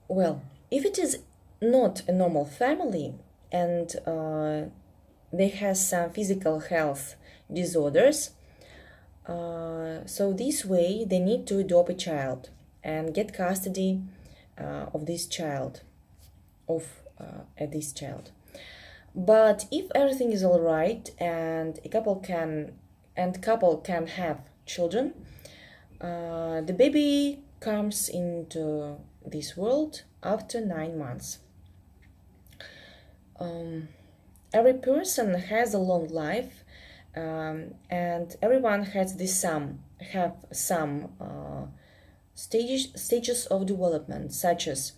Well, if it is not a normal family and they have some physical health disorders, so this way they need to adopt a child and get custody of this child, of this child. But if everything is all right and a couple can have children, the baby comes into this world after 9 months. Um, every person has a long life, and everyone has some stages of development, such as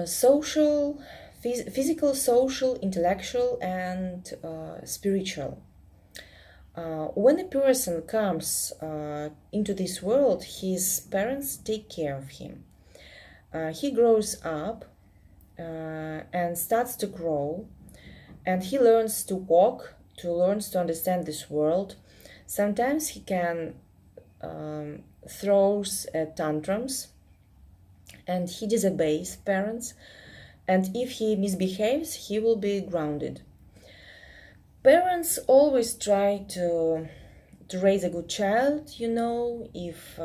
social, physical, social, intellectual, and spiritual. When a person comes into this world, his parents take care of him. He grows up and starts to grow, and he learns to walk, learns to understand this world. Sometimes he can throws tantrums, and he disobeys parents. And if he misbehaves, he will be grounded. Parents always try to raise a good child. If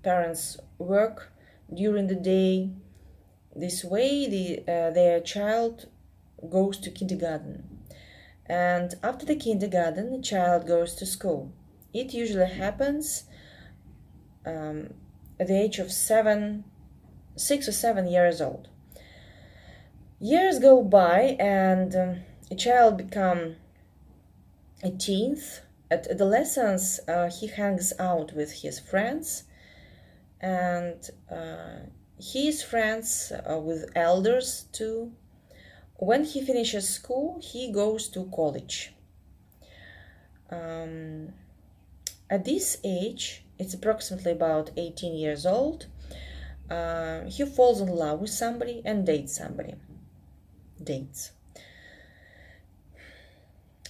parents work during the day, this way their child goes to kindergarten, and after the kindergarten the child goes to school. It usually happens at the age of 6 or 7 years old. Years go by, and a child become a teen. At adolescence, he hangs out with his friends, and he is friends with elders too. When he finishes school, he goes to college. At this age, it's approximately about 18 years old, he falls in love with somebody and dates somebody. Dates.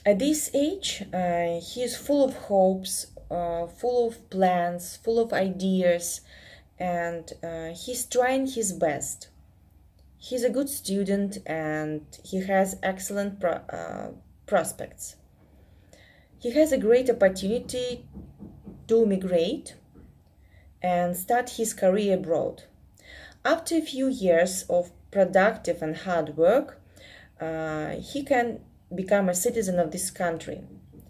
At this age, he is full of hopes, full of plans, full of ideas, and he's trying his best. He's a good student and he has excellent prospects. He has a great opportunity to migrate and start his career abroad. After a few years of productive and hard work, he can become a citizen of this country.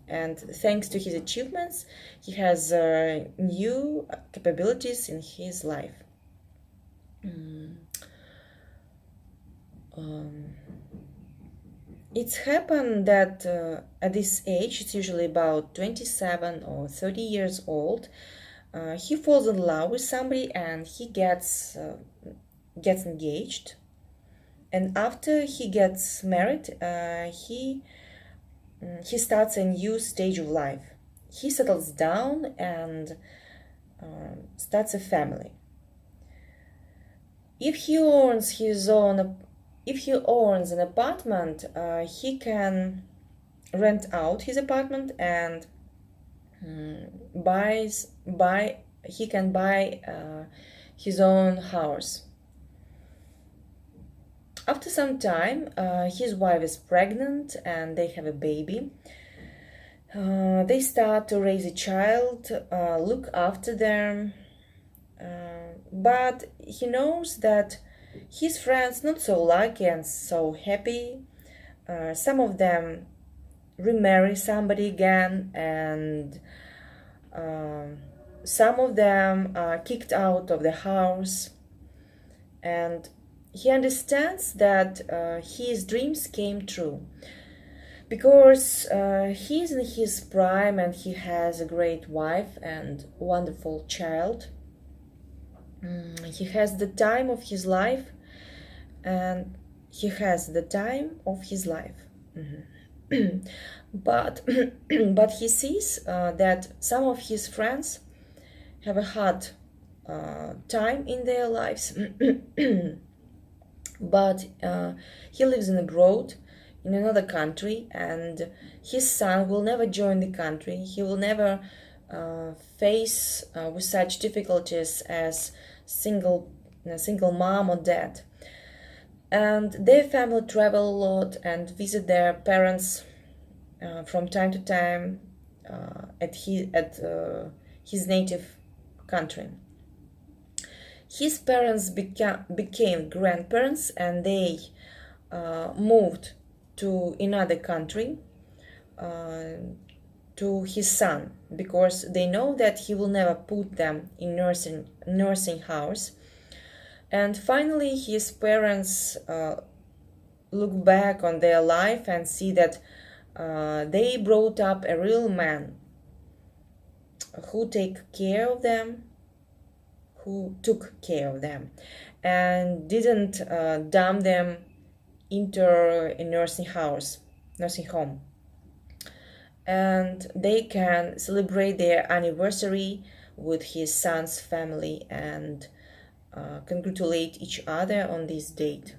And thanks to his achievements, he has new capabilities in his life. It's happened that at this age, it's usually about 27 or 30 years old, he falls in love with somebody and he gets engaged. And after he gets married, he starts a new stage of life. He settles down and starts a family. If he owns an apartment, he can rent out his apartment and he can buy his own house. After some time, his wife is pregnant and they have a baby. They start to raise a child, look after them, but he knows that his friends not so lucky and so happy. Some of them remarry somebody again, and some of them are kicked out of the house. And he understands that his dreams came true because he's in his prime and he has a great wife and wonderful child. He has the time of his life, and he has the time of his life. but but he sees that some of his friends have a hard time in their lives. But he lives abroad in another country, and his son will never join the country. He will never face with such difficulties as single a single mom or dad. And their family travel a lot and visit their parents from time to time at his native country. His parents became grandparents, and they moved to another country uh, to his son, because they know that he will never put them in nursing house. And finally his parents look back on their life and see that they brought up a real man who took care of them and didn't dump them into a nursing home. And they can celebrate their anniversary with his son's family and congratulate each other on this date.